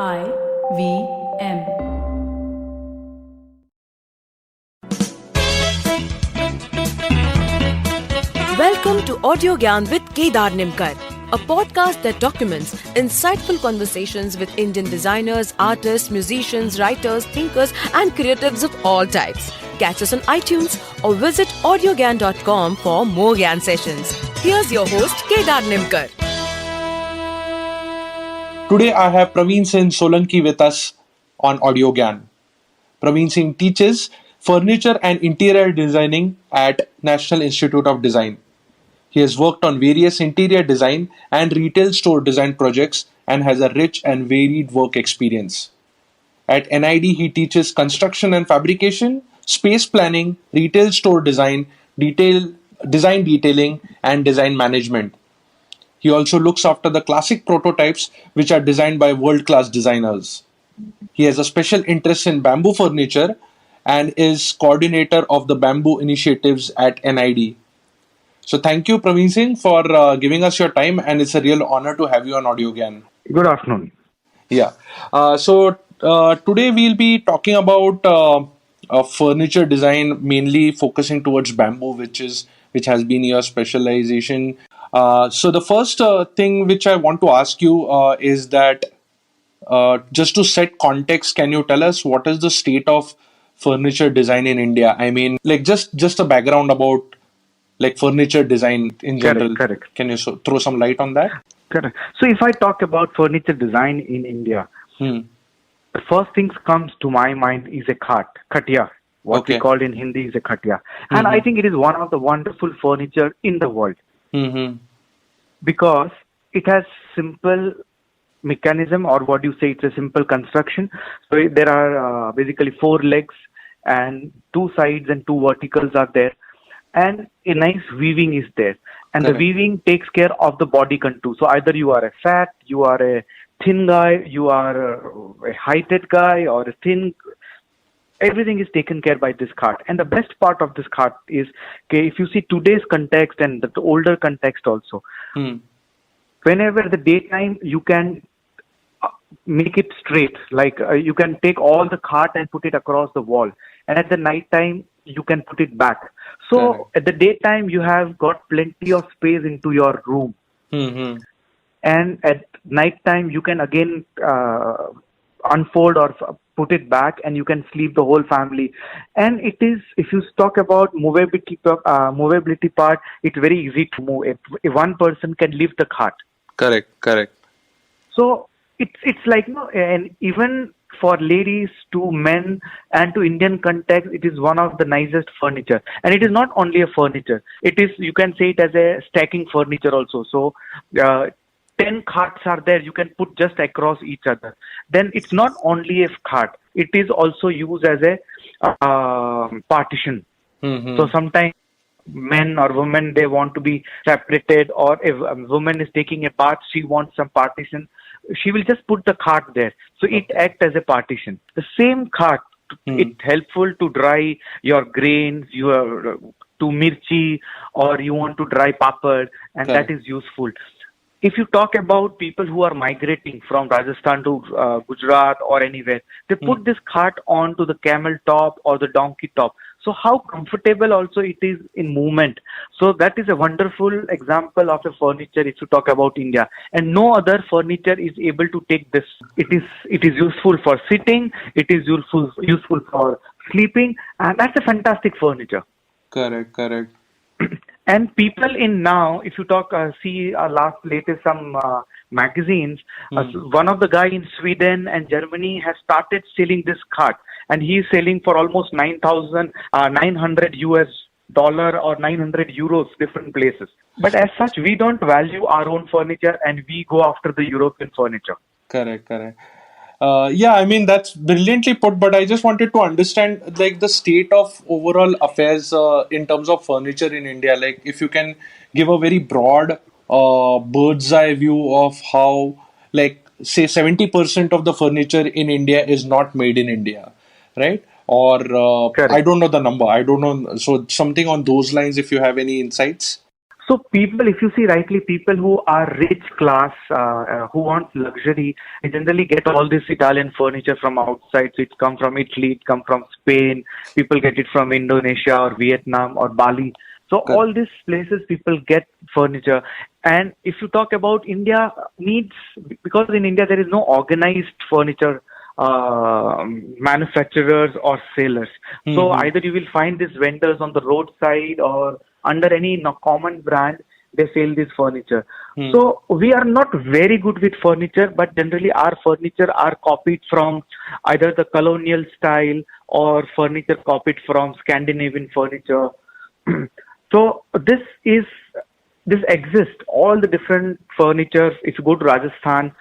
IVM. Welcome to Audiogyan with Kedar Nimkar, a podcast that documents insightful conversations with Indian designers, artists, musicians, writers, thinkers, and creatives of all types. Catch us on iTunes or visit audiogyan.com for more Gyan sessions. Here's your host, Kedar Nimkar. Today I have Pravinsinh Solanki with us on Audiogyan. Pravinsinh teaches furniture and interior designing at National Institute of Design. He has worked on various interior design and retail store design projects and has a rich and varied work experience. At NID, he teaches construction and fabrication, space planning, retail store design, design detailing, and design management. He also looks after the classic prototypes which are designed by world-class designers. He has a special interest in bamboo furniture and is coordinator of the bamboo initiatives at NID. So thank you, Pravinsinh, for giving us your time, and it's a real honor to have you on Audiogyan. Good afternoon. Yeah. Today we'll be talking about furniture design, mainly focusing towards bamboo, which has been your specialization. So the first thing which I want to ask you is that just to set context, can you tell us what is the state of furniture design in India? I mean, like just a background about like furniture design in general. Correct. Can you throw some light on that? Correct. So if I talk about furniture design in India, the first thing comes to my mind is a khatia. What we call in Hindi is a khatia. And I think it is one of the wonderful furniture in the world. Because it has simple mechanism, or what you say, it's a simple construction. So there are basically 4 legs and 2 sides and 2 verticals are there. And a nice weaving is there. And the weaving takes care of the body contour. So either you are a fat, you are a thin guy, you are a heighted guy or a thin. Everything is taken care by this cart. And the best part of this cart is, if you see today's context and the older context also, whenever the daytime you can make it straight, like you can take all the cart and put it across the wall. And at the night time, you can put it back. So at the daytime, you have got plenty of space into your room. And at night time, you can again unfold or put it back, and you can sleep the whole family. And it is, if you talk about movability part, it's very easy to move. If one person can lift the cart. Correct. So it's like, and even for ladies to men and to Indian context, it is one of the nicest furniture. And it is not only a furniture. It is, you can say it as a stacking furniture also. So 10 carts are there, you can put just across each other. Then it's not only a cart, it is also used as a partition. So sometimes men or women, they want to be separated, or if a woman is taking a bath, she wants some partition. She will just put the cart there. So it acts as a partition. The same cart, it's helpful to dry your grains, to mirchi, or you want to dry papad, and that is useful. If you talk about people who are migrating from Rajasthan to Gujarat or anywhere, they put this cart onto the camel top or the donkey top. So how comfortable also it is in movement. So that is a wonderful example of a furniture if you talk about India. And no other furniture is able to take this. It is useful for sitting, it is useful for sleeping, and that's a fantastic furniture. Correct. And people in now, if you talk, see latest some magazines, one of the guy in Sweden and Germany has started selling this cart, and he is selling for almost $900 US or 900 euros different places. But as such, we don't value our own furniture, and we go after the European furniture. Correct. I mean, that's brilliantly put, but I just wanted to understand like the state of overall affairs in terms of furniture in India. Like if you can give a very broad bird's eye view of how, like, say 70% of the furniture in India is not made in India, right? Or I don't know the number. I don't know. So something on those lines, if you have any insights. So people, if you see rightly, people who are rich class, who want luxury, they generally get all this Italian furniture from outside. So it come from Italy, it come from Spain. People get it from Indonesia or Vietnam or Bali. So Correct. all these places people get furniture. And if you talk about India needs, because in India there is no organized furniture manufacturers or sellers. So Mm-hmm. either you will find these vendors on the roadside or under any common brand, they sell this furniture. Hmm. So we are not very good with furniture, but generally our furniture are copied from either the colonial style or furniture copied from Scandinavian furniture. So this exists. All the different furniture. If you go to Rajasthan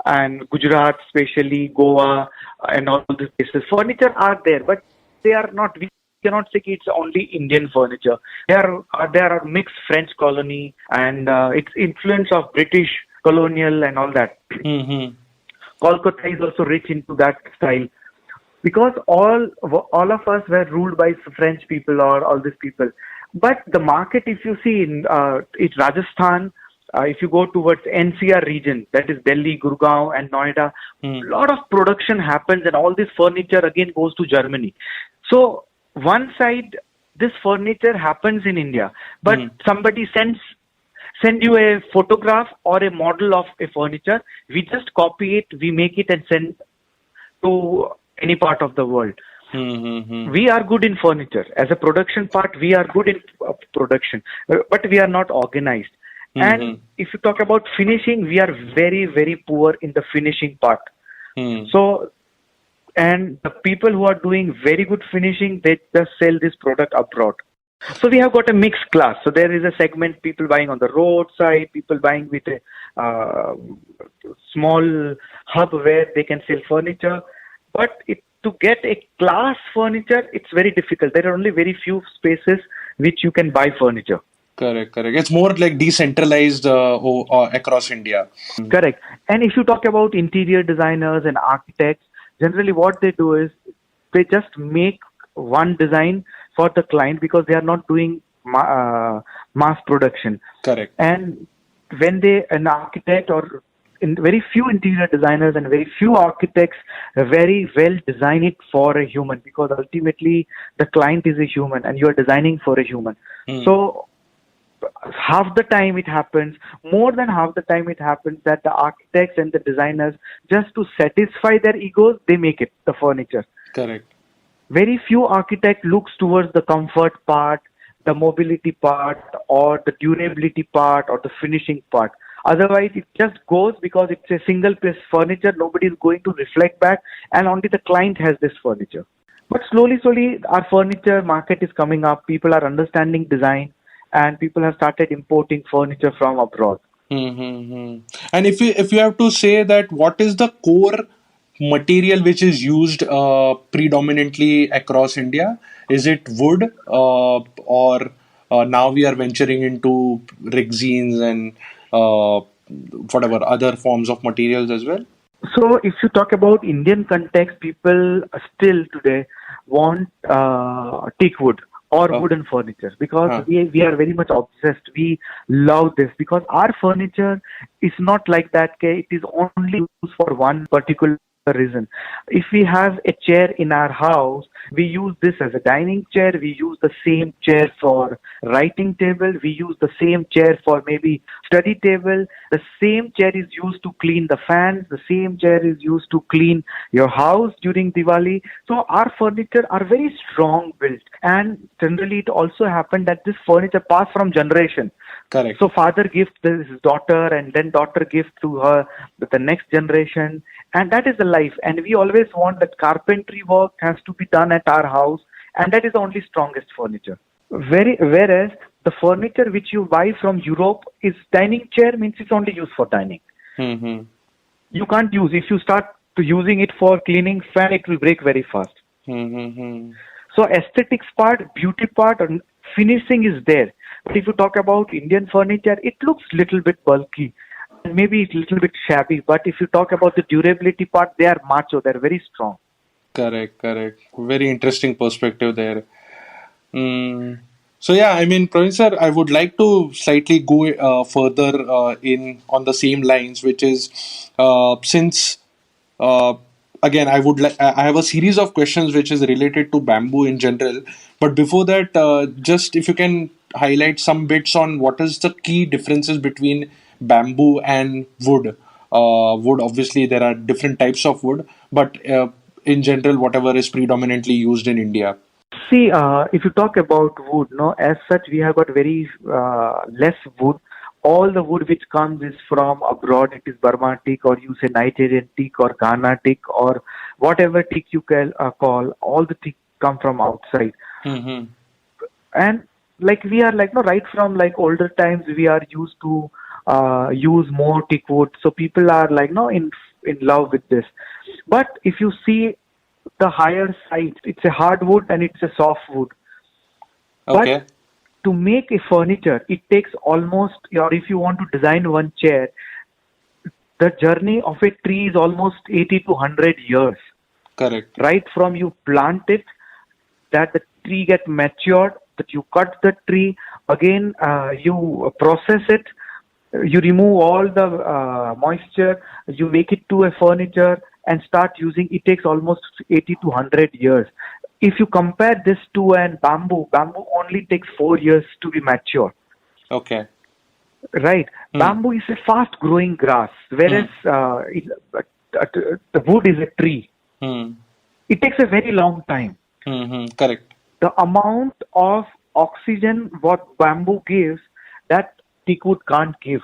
and Gujarat, especially Goa, and all these places, furniture are there, but they are not. We cannot say it's only Indian furniture. There are mixed French colony and it's influence of British colonial and all that. Mm-hmm. Kolkata is also rich into that style because all of us were ruled by French people or all these people. But the market, if you see in Rajasthan, if you go towards NCR region, that is Delhi, Gurgaon, and Noida, Hmm. lot of production happens, and all this furniture again goes to Germany. So one side, this furniture happens in India, but Hmm. somebody send you a photograph or a model of a furniture. We just copy it, we make it, and send to any part of the world. Mm-hmm. We are good in furniture as a production part. We are good in production, but we are not organized. And Mm-hmm. if you talk about finishing, we are very, very poor in the finishing part. Hmm. So, and the people who are doing very good finishing, they just sell this product abroad. So we have got a mixed class. So there is a segment people buying on the roadside, people buying with a small hub where they can sell furniture. But to get a class furniture, it's very difficult. There are only very few spaces which you can buy furniture. Correct, correct. It's more like decentralized across India. Correct. And if you talk about interior designers and architects, generally what they do is they just make one design for the client because they are not doing mass production. Correct. And when an architect or very few interior designers and very few architects very well design it for a human, because ultimately the client is a human and you are designing for a human. Hmm. So half the time it happens, more than half the time it happens that the architects and the designers, just to satisfy their egos, they make it, the furniture. Correct. Very few architect looks towards the comfort part, the mobility part, or the durability part, or the finishing part. Otherwise, it just goes because it's a single piece furniture. Nobody is going to reflect back, and only the client has this furniture. But slowly, slowly, our furniture market is coming up. People are understanding design, and people have started importing furniture from abroad. Mm-hmm. And if you have to say that, what is the core material which is used predominantly across India? Is it wood, or now we are venturing into resins and whatever other forms of materials as well? So, if you talk about Indian context, people still today want teak wood or Uh, wooden furniture because huh. we are very much obsessed. We love this because our furniture is not like that. Okay? It is only used for one particular reason. If we have a chair in our house, we use this as a dining chair. We use the same chair for writing table. We use the same chair for maybe study table. The same chair is used to clean the fans. The same chair is used to clean your house during Diwali. So our furniture are very strong built, and generally it also happened that this furniture passed from generation. Correct. So father gives his daughter, and then daughter gives to her the next generation, and that is the life. And we always want that carpentry work has to be done at our house, and that is the only strongest furniture. Whereas the furniture which you buy from Europe is dining chair, means it's only used for dining. Mm-hmm. You can't use, if you start to using it for cleaning fan, it will break very fast. Mm-hmm. So aesthetics part, beauty part, and finishing is there. But if you talk about Indian furniture, it looks little bit bulky and maybe it's little bit shabby. But if you talk about the durability part, they are macho. They're very strong. Correct, correct. Very interesting perspective there. Mm. So yeah, I mean, Praveen sir, I would like to slightly go further in on the same lines, which is since uh, again I have a series of questions which is related to bamboo in general. But before that, just if you can highlight some bits on what is the key differences between bamboo and wood. Wood, obviously, there are different types of wood, but in general, whatever is predominantly used in India. See, if you talk about wood, no, as such, we have got very less wood. All the wood which comes is from abroad. It is Burma teak, or you say Nigerian teak, or Ghana teak, or whatever teak you call. All the teak come from outside. Mm-hmm. And like we are like no right from like older times, we are used to use more teak wood. So people are like no in love with this. But if you see the higher side, it's a hardwood and it's a softwood. Okay. But to make a furniture, it takes almost, or if you want to design one chair, the journey of a tree is almost 80 to 100 years. Correct. Right from you plant it, that the tree get matured, that you cut the tree, again you process it, you remove all the moisture, you make it to a furniture and start using. It takes almost 80 to 100 years. If you compare this to an bamboo only takes 4 years to be mature. Okay. Right. Bamboo is a fast growing grass, whereas the wood is a tree. It takes a very long time. Correct. The amount of oxygen what bamboo gives, that teakwood can't give.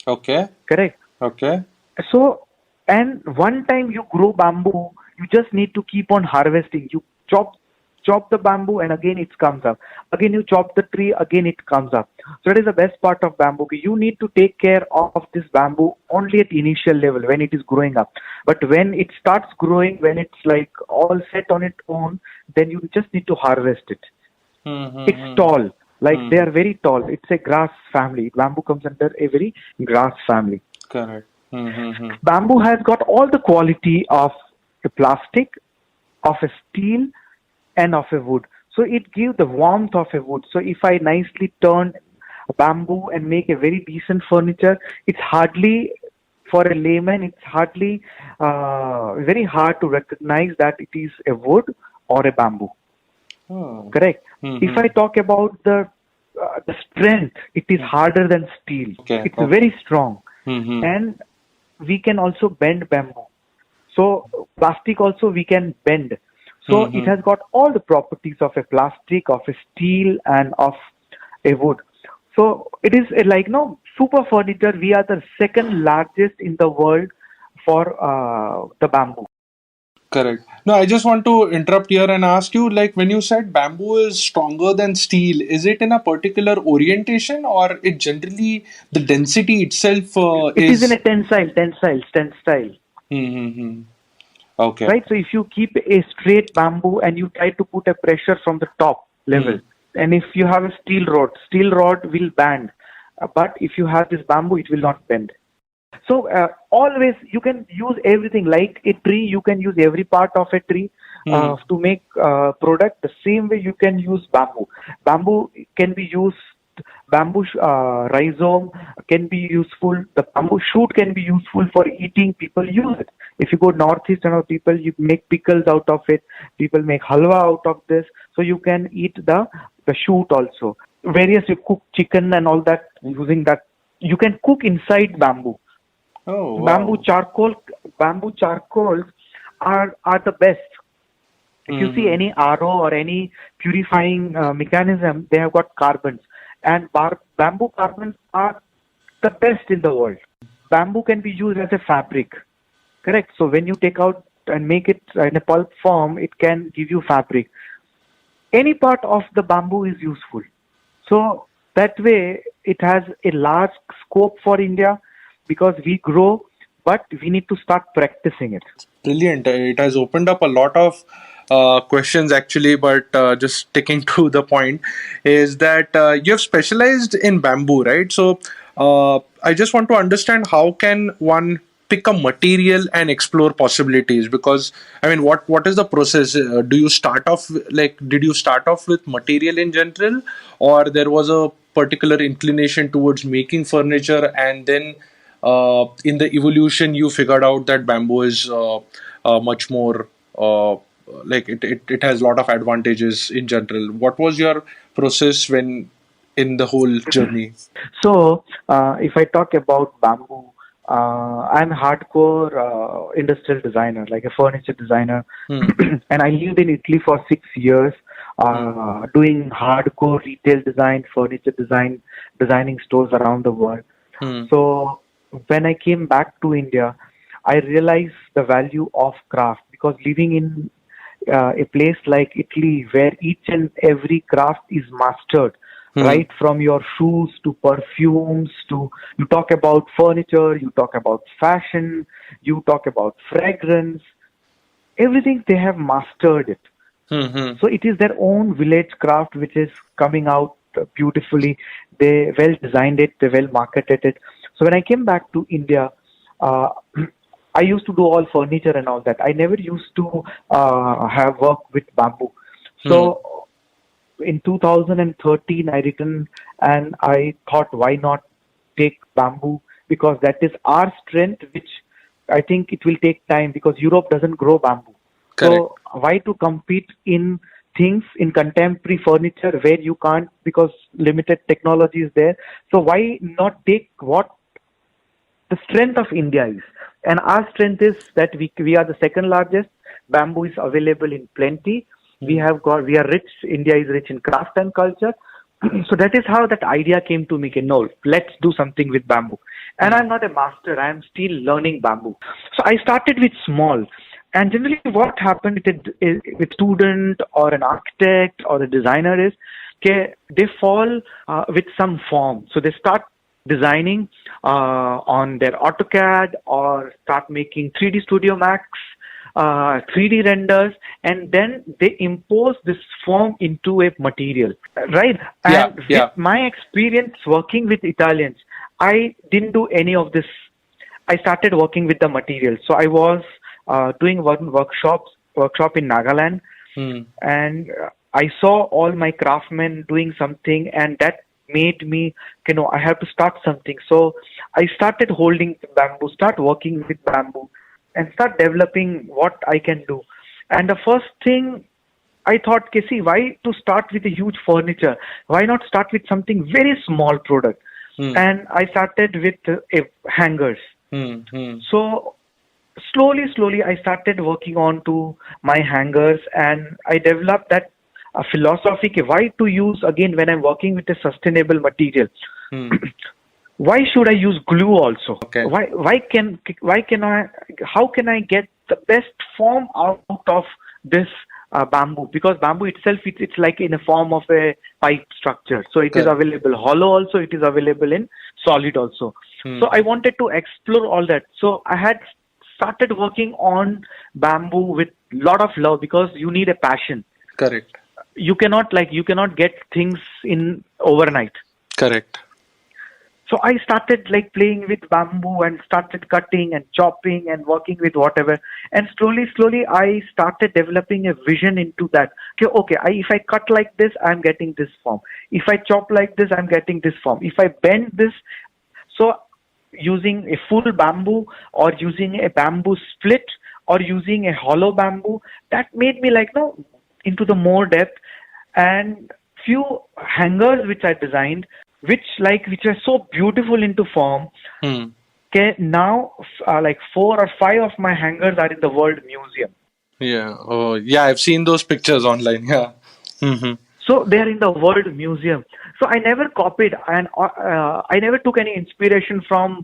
Okay. Correct. Okay. So, and one time you grow bamboo, you just need to keep on harvesting. You chop the bamboo and again it comes up. Again you chop the tree, again it comes up. So that is the best part of bamboo. You need to take care of this bamboo only at initial level when it is growing up. But when it starts growing, when it's like all set on its own, then you just need to harvest it. It's tall. Like they are very tall. It's a grass family. Bamboo comes under a very grass family. Correct. Bamboo has got all the quality of a plastic, of a steel, and of a wood. So it gives the warmth of a wood. So if I nicely turn bamboo and make a very decent furniture, it's hardly, for a layman, it's hardly very hard to recognize that it is a wood or a bamboo. Oh. Correct. If I talk about the strength, it is harder than steel. Okay. It's very strong. And we can also bend bamboo. So plastic also we can bend. So it has got all the properties of a plastic, of a steel, and of a wood. So it is like super furniture. We are the second largest in the world for the bamboo. Correct. No, I just want to interrupt here and ask you, like, when you said bamboo is stronger than steel, is it in a particular orientation, or it generally the density itself It is in a tensile. Okay. Right. So if you keep a straight bamboo and you try to put a pressure from the top level, and if you have a steel rod will bend, but if you have this bamboo, it will not bend. So always you can use everything. Like a tree, you can use every part of a tree to make product. The same way you can use bamboo. Bamboo can be used. Bamboo rhizome can be useful. The bamboo shoot can be useful for eating. People use it. If you go northeast, people you make pickles out of it. People make halwa out of this. So you can eat the shoot also. Various you cook chicken and all that using that. You can cook inside bamboo. Oh, wow. Bamboo charcoals are the best. If you see any RO or any purifying mechanism, they have got carbons. And bamboo carbons are the best in the world. Bamboo can be used as a fabric. Correct. So when you take out and make it in a pulp form, it can give you fabric. Any part of the bamboo is useful. So that way, it has a large scope for India because we grow, but we need to start practicing it. Brilliant. It has opened up a lot of questions actually, but just sticking to the point is that you have specialized in bamboo, right? So I just want to understand, how can one pick a material and explore possibilities? Because I mean, what is the process? Do you start off like did you start off with material in general, or there was a particular inclination towards making furniture, and then in the evolution you figured out that bamboo is much more it has a lot of advantages in general. What was your process when in the whole journey? So, if I talk about bamboo, I'm hardcore industrial designer, like a furniture designer, Hmm. and I lived in Italy for 6 years, doing hardcore retail design, furniture design, designing stores around the world. Hmm. So, when I came back to India, I realized the value of craft because living in a place like Italy where each and every craft is mastered, Hmm. right from your shoes to perfumes to you talk about furniture, you talk about fashion, you talk about fragrance, everything they have mastered it. Hmm. Hmm. So it is their own village craft which is coming out beautifully. They well designed it, they well marketed it. So when I came back to India, uh, I used to do all furniture and all that. I never used to have work with bamboo. Hmm. So in 2013, I returned and I thought, why not take bamboo? Because that is our strength, which I think it will take time because Europe doesn't grow bamboo. Correct. So why to compete in things in contemporary furniture where you can't because limited technology is there? So why not take what the strength of India is? And our strength is that we are the second largest. Bamboo is available in plenty. Hmm. We are rich. India is rich in craft and culture. So that is how that idea came to me. No, let's do something with bamboo. And Hmm. I'm not a master. I'm still learning bamboo. So I started with small. And generally, what happened with student or an architect or a designer is, okay, they fall with some form. So they start designing on their AutoCAD or start making 3D Studio Max, 3D renders, and then they impose this form into a material, right? Yeah. And Yeah. with my experience working with Italians, I didn't do any of this. I started working with the material. So I was doing one workshop in Nagaland, Hmm. and I saw all my craftsmen doing something, and that made me, I have to start something. So I started holding bamboo, start working with bamboo, and start developing what I can do. And the first thing I thought, see, why to start with a huge furniture? Why not start with something very small product? Hmm. And I started with hangers. Hmm. Hmm. So slowly, I started working on to my hangers, and I developed that philosophy. Why to use again when I'm working with a sustainable material? Hmm. Why should I use glue also? Okay. Why can I? How can I get the best form out of this bamboo? Because bamboo itself, it's like in a form of a pipe structure. So it is Correct. available hollow also. It is available in solid also. Hmm. So I wanted to explore all that. So I had started working on bamboo with lot of love because you need a passion. Correct. You cannot get things in overnight. Correct. So I started like playing with bamboo and started cutting and chopping and working with whatever. And slowly, I started developing a vision into that. If I cut like this, I'm getting this form. If I chop like this, I'm getting this form. If I bend this, so using a full bamboo or using a bamboo split or using a hollow bamboo, that made me into the more depth. And few hangers which I designed, which are so beautiful into form. Hmm. Okay, now like 4 or 5 of my hangers are in the World Museum. Yeah. Oh, yeah. I've seen those pictures online. Yeah. Hmm. So they are in the World Museum. So I never copied and I never took any inspiration from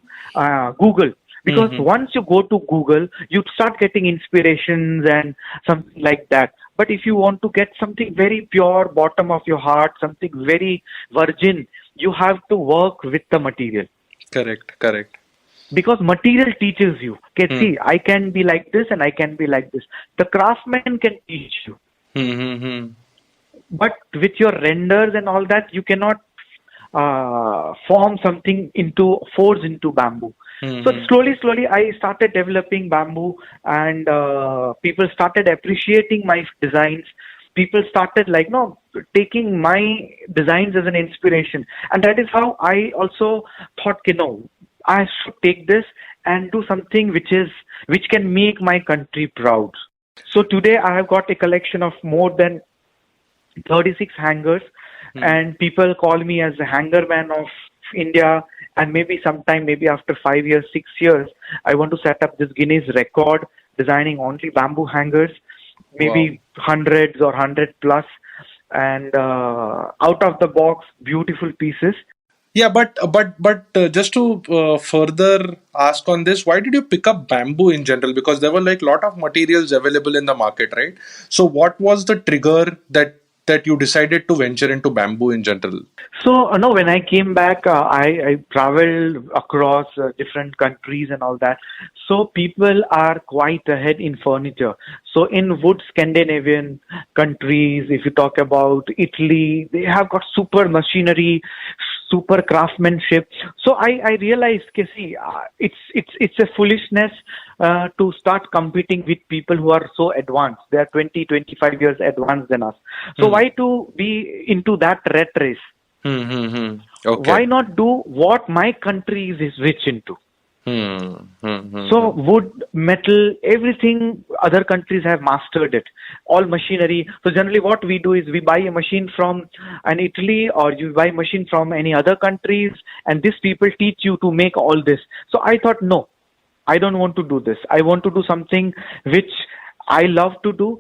Google. Because Hmm. once you go to Google, you start getting inspirations and something like that. But if you want to get something very pure, bottom of your heart, something very virgin, you have to work with the material. Correct. Correct. Because material teaches you. Okay, Hmm. see, I can be like this and I can be like this. The craftsman can teach you. Hmm. Hmm. Hmm. But with your renders and all that, you cannot forge into bamboo. So slowly, I started developing bamboo, and people started appreciating my designs. People started taking my designs as an inspiration, and that is how I also thought, I should take this and do something which can make my country proud. So today I have got a collection of more than 36 hangers, and people call me as the hanger man of India. And maybe sometime, maybe after 5 years, 6 years, I want to set up this Guinness record, designing only bamboo hangers, maybe hundreds or 100 plus, and out of the box, beautiful pieces. Yeah, but just to further ask on this, why did you pick up bamboo in general? Because there were like a lot of materials available in the market, right? So what was the trigger that you decided to venture into bamboo in general? So, no, when I came back, I traveled across different countries and all that. So, people are quite ahead in furniture. So, in wood Scandinavian countries, if you talk about Italy, they have got super machinery, super craftsmanship. So, I realized, see, it's a foolishness to start competing with people who are so advanced. They are 20, 25 years advanced than us. So, why to be into that rat race? Okay. Why not do what my country is rich into? So wood, metal, everything other countries have mastered it. All machinery. So generally what we do is we buy a machine from an Italy, or you buy a machine from any other countries, and these people teach you to make all this. So I thought, no, I don't want to do this. I want to do something which I love to do,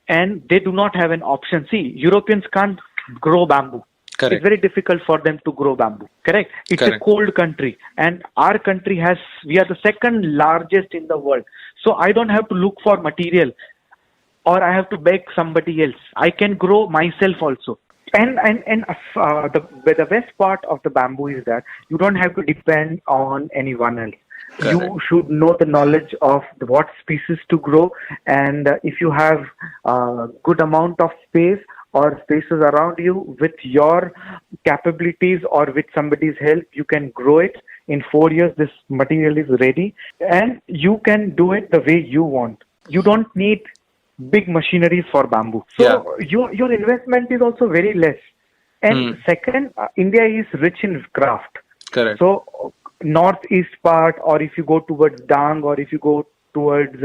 and they do not have an option. See, Europeans can't grow bamboo. Correct. It's very difficult for them to grow bamboo. Correct? It's a cold country, and our country we are the second largest in the world. So I don't have to look for material, or I have to beg somebody else. I can grow myself also. And the best part of the bamboo is that you don't have to depend on anyone else. Correct. You should know the knowledge of what species to grow, and if you have a good amount of space or spaces around you, with your capabilities or with somebody's help, you can grow it. In 4 years, this material is ready, and you can do it the way you want. You don't need big machineries for bamboo. So your investment is also very less. And second, India is rich in craft. Correct. So northeast part, or if you go towards Dang, or if you go towards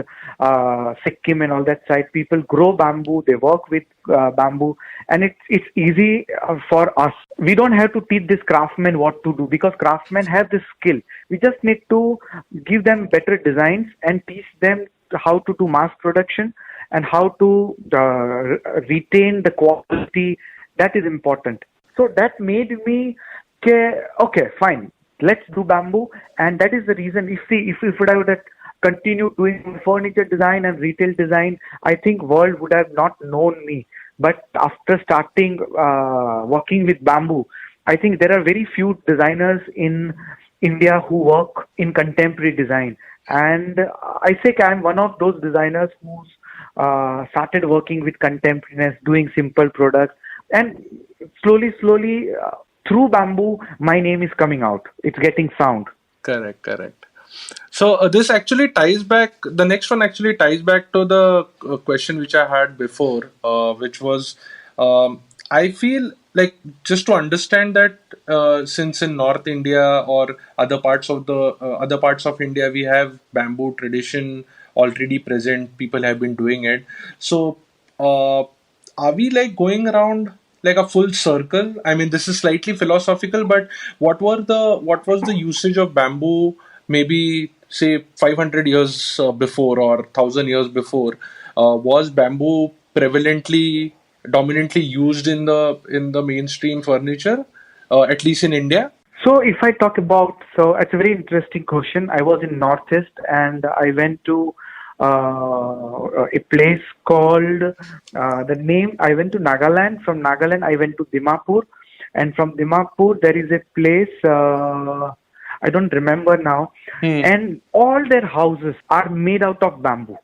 Sikkim and all that side, people grow bamboo, they work with bamboo, and it's easy for us. We don't have to teach this craftsmen what to do, because craftsmen have this skill. We just need to give them better designs and teach them how to do mass production and how to retain the quality. That is important. So that made me, okay, fine, let's do bamboo. And that is the reason, if I would have continued doing furniture design and retail design, I think world would have not known me. But after starting working with bamboo, I think there are very few designers in India who work in contemporary design. And I think I'm one of those designers who's started working with contemporariness, doing simple products. And slowly, through bamboo, my name is coming out. It's getting sound. Correct. So this actually ties back, the next one actually ties back to the question which I had before, which was, I feel like, just to understand that since in North India or other parts of India, we have bamboo tradition already present, people have been doing it. So are we like going around like a full circle? I mean, this is slightly philosophical, but what was the usage of bamboo maybe say 500 years before or 1000 years before? Was bamboo dominantly used in the mainstream furniture, at least in India? So if I talk about, so it's a very interesting question. I was in Northeast, and I went to a place called I went to Nagaland. From Nagaland, I went to Dimapur, and from Dimapur there is a place, I don't remember now, and all their houses are made out of bamboo.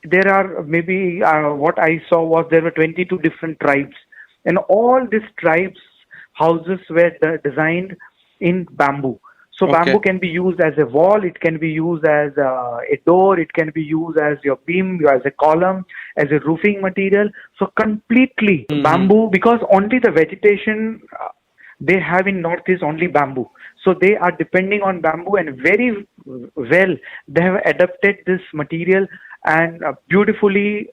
There are maybe what I saw was there were 22 different tribes, and all these tribes' houses were designed in bamboo. So Okay. bamboo can be used as a wall, it can be used as a door, it can be used as your beam, as a column, as a roofing material. So completely bamboo, because only the vegetation they have in Northeast only bamboo. So they are depending on bamboo, and very well they have adapted this material, and beautifully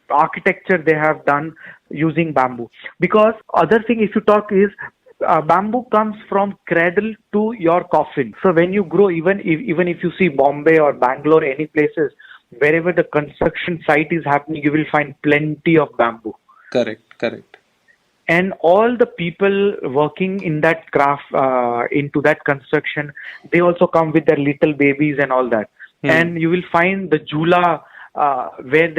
architecture they have done using bamboo. Because other thing if you talk is bamboo comes from cradle to your coffin. So when you grow, even if you see Bombay or Bangalore, any places, wherever the construction site is happening, you will find plenty of bamboo. Correct. Correct. And all the people working in that craft, into that construction, they also come with their little babies and all that. And you will find the jula, where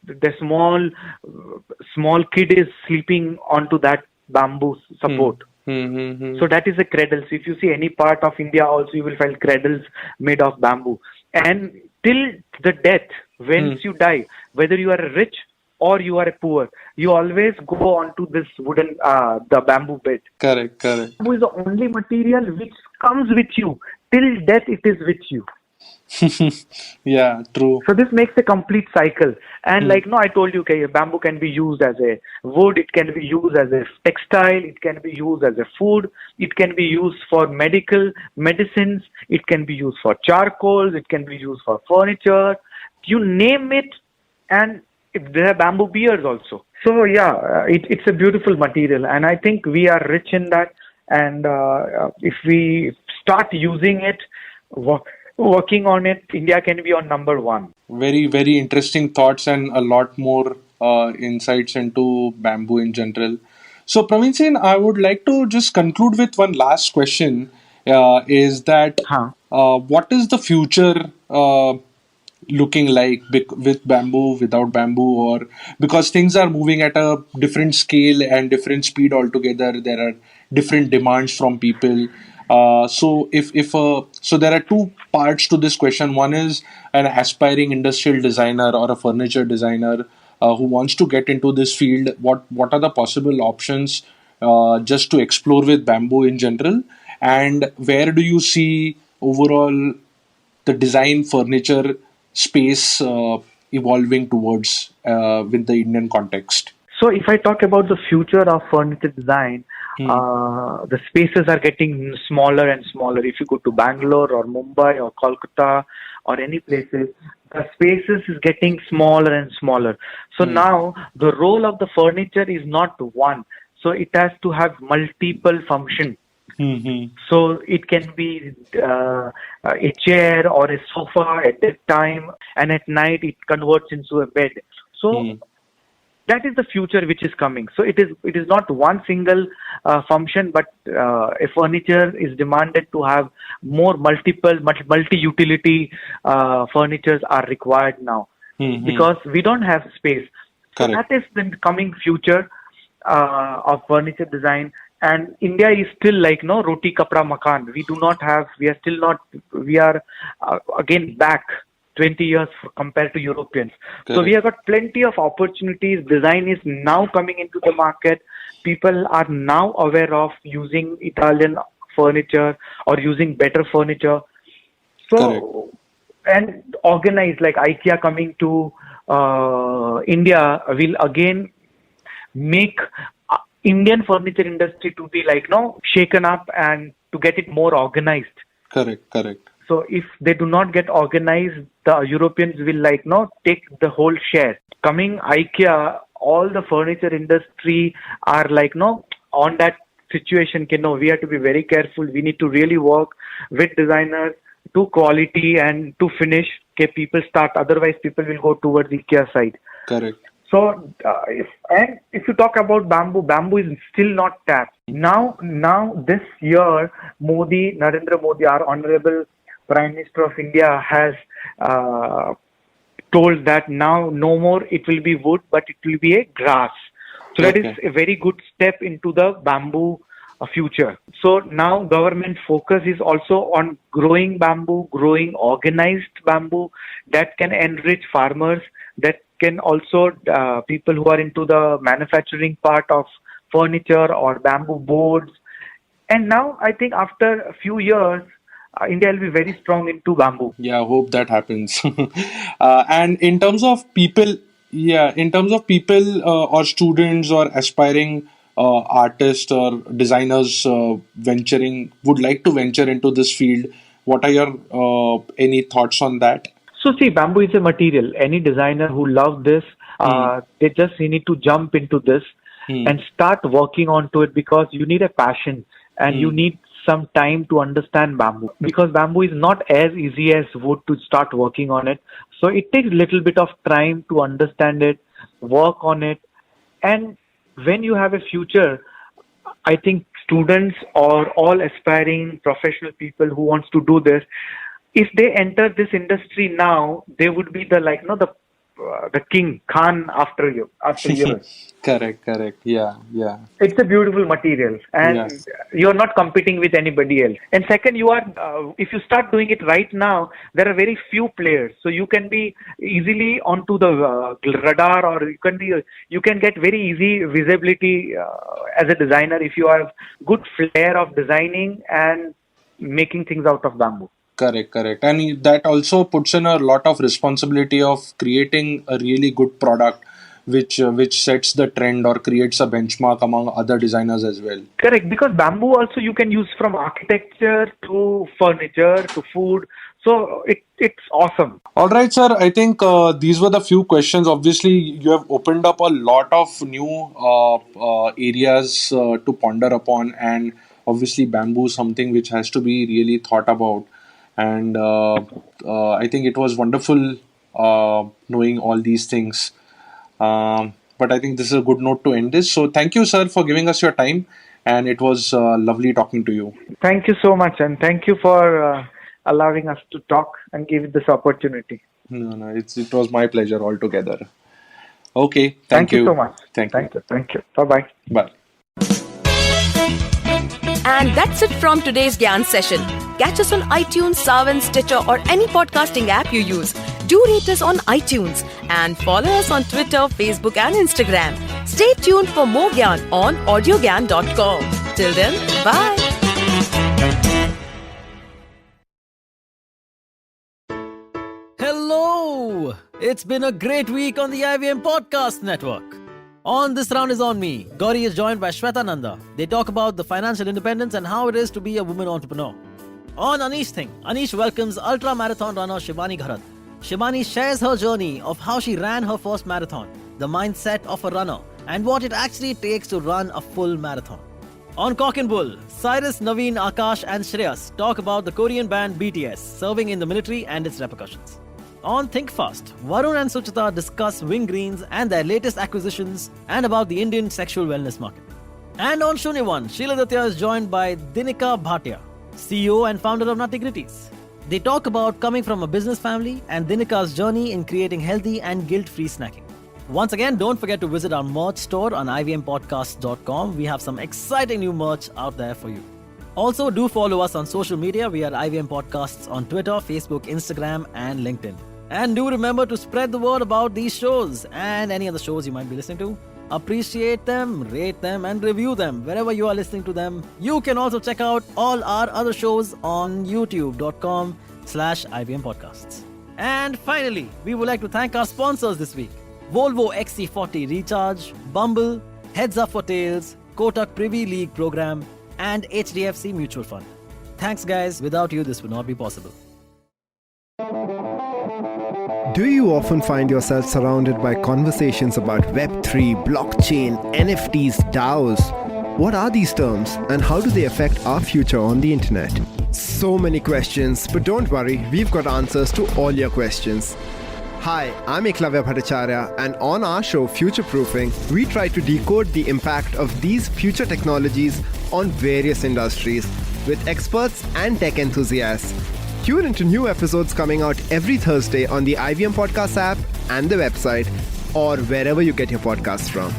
the small kid is sleeping onto that bamboo support. So that is a cradle. So if you see any part of India also, you will find cradles made of bamboo. And till the death, once you die, whether you are rich or you are a poor, you always go onto this wooden, the bamboo bed. Correct. Correct. Bamboo is the only material which comes with you. Till death, it is with you. Yeah, true. So this makes a complete cycle. And I told you, okay, bamboo can be used as a wood, it can be used as a textile, it can be used as a food, it can be used for medicines, it can be used for charcoals, it can be used for furniture, you name it. And there are bamboo beers also. So yeah, it's a beautiful material, and I think we are rich in that. And if we start using it, working on it, India can be on number one. Very, very interesting thoughts and a lot more insights into bamboo in general. So, Pravinsinh, I would like to just conclude with one last question. Is that Huh. what is the future looking like with bamboo, without bamboo, or because things are moving at a different scale and different speed altogether? There are different demands from people. So there are two parts to this question. One is an aspiring industrial designer or a furniture designer who wants to get into this field. What are the possible options just to explore with bamboo in general, and where do you see overall the design furniture space evolving towards with the Indian context? So if I talk about the future of furniture design, the spaces are getting smaller and smaller. If you go to Bangalore or Mumbai or Kolkata or any places, the spaces is getting smaller and smaller. So now the role of the furniture is not one. So it has to have multiple function. So it can be a chair or a sofa at that time, and at night it converts into a bed. So that is the future which is coming. So it is not one single function, but a furniture is demanded to have more multi-utility furnitures are required now, because we don't have space. So Correct. that is the coming future of furniture design. And India is still roti kapra makan. We are again back 20 years compared to Europeans. So we have got plenty of opportunities. Design is now coming into the market. People are now aware of using Italian furniture or using better furniture. So, and organized, like IKEA coming to India will again make Indian furniture industry to be shaken up and to get it more organized. Correct. So if they do not get organized, the Europeans will take the whole share. Coming IKEA, all the furniture industry are on that situation. We have to be very careful. We need to really work with designers to quality and to finish. People start. Otherwise, people will go towards IKEA side. Correct. So, if you talk about bamboo is still not tapped. Now this year, Narendra Modi, our Honorable Prime Minister of India, has told that now no more it will be wood, but it will be a grass. So that is a very good step into the bamboo future. So now government focus is also on growing bamboo, growing organized bamboo that can enrich farmers, that can also people who are into the manufacturing part of furniture or bamboo boards. And now I think after a few years, India will be very strong into bamboo. Yeah, hope that happens. And in terms of people, or students or aspiring artists or designers would like to venture into this field, what are your any thoughts on that? So see, bamboo is a material. Any designer who loves this, they just need to jump into this and start working onto it, because you need a passion and you need some time to understand bamboo, because bamboo is not as easy as wood to start working on it. So it takes a little bit of time to understand it, work on it. And when you have a future, I think students or all aspiring professional people who wants to do this, if they enter this industry now, they would be the king, Khan after years. Correct. Yeah. It's a beautiful material, and Yes. you're not competing with anybody else. And second, you are if you start doing it right now, there are very few players, so you can be easily onto the radar, or you can get very easy visibility as a designer if you have good flair of designing and making things out of bamboo. Correct. And that also puts in a lot of responsibility of creating a really good product which sets the trend or creates a benchmark among other designers as well. Correct, because bamboo also you can use from architecture to furniture to food. So it's awesome. All right, sir. I think these were the few questions. Obviously, you have opened up a lot of new areas to ponder upon, and obviously, bamboo is something which has to be really thought about. And I think it was wonderful knowing all these things. But I think this is a good note to end this. So thank you, sir, for giving us your time. And it was lovely talking to you. Thank you so much, and thank you for allowing us to talk and give this opportunity. No, it was my pleasure altogether. Okay, Thank you so much. Thank you. Thank you. Bye-bye. Bye. And that's it from today's Gyan session. Catch us on iTunes, Saavn, Stitcher, or any podcasting app you use. Do rate us on iTunes and follow us on Twitter, Facebook, and Instagram. Stay tuned for more Gyan on Audiogyan.com. Till then, bye. Hello! It's been a great week on the IVM Podcast Network. On This Round is on Me, Gauri is joined by Shweta Nanda. They talk about the financial independence and how it is to be a woman entrepreneur. On Anish Thing, Anish welcomes ultra-marathon runner Shivani Gharat. Shivani shares her journey of how she ran her first marathon, the mindset of a runner, and what it actually takes to run a full marathon. On Cock and Bull, Cyrus, Naveen, Akash and Shreyas talk about the Korean band BTS serving in the military and its repercussions. On Think Fast, Varun and Suchita discuss Wing Greens and their latest acquisitions and about the Indian sexual wellness market. And on Shunyavan, Sheila Datya is joined by Dinika Bhatia, CEO and founder of Nuttigritties. They talk about coming from a business family and Dinika's journey in creating healthy and guilt-free snacking. Once again, don't forget to visit our merch store on ivmpodcast.com. We have some exciting new merch out there for you. Also, do follow us on social media. We are IVM Podcasts on Twitter, Facebook, Instagram, and LinkedIn. And do remember to spread the word about these shows and any other shows you might be listening to. Appreciate them, rate them, and review them wherever you are listening to them. You can also check out all our other shows on youtube.com/IVM Podcasts. And finally, we would like to thank our sponsors this week: Volvo XC40 Recharge, Bumble, Heads Up for Tails, Kotak Privy League Program, and HDFC Mutual Fund. Thanks, guys. Without you, this would not be possible. Do you often find yourself surrounded by conversations about Web3, blockchain, NFTs, DAOs? What are these terms and how do they affect our future on the internet? So many questions, but don't worry, we've got answers to all your questions. Hi, I'm Eklavya Bhattacharya, and on our show Future Proofing, we try to decode the impact of these future technologies on various industries with experts and tech enthusiasts. Tune into new episodes coming out every Thursday on the IVM Podcast app and the website, or wherever you get your podcasts from.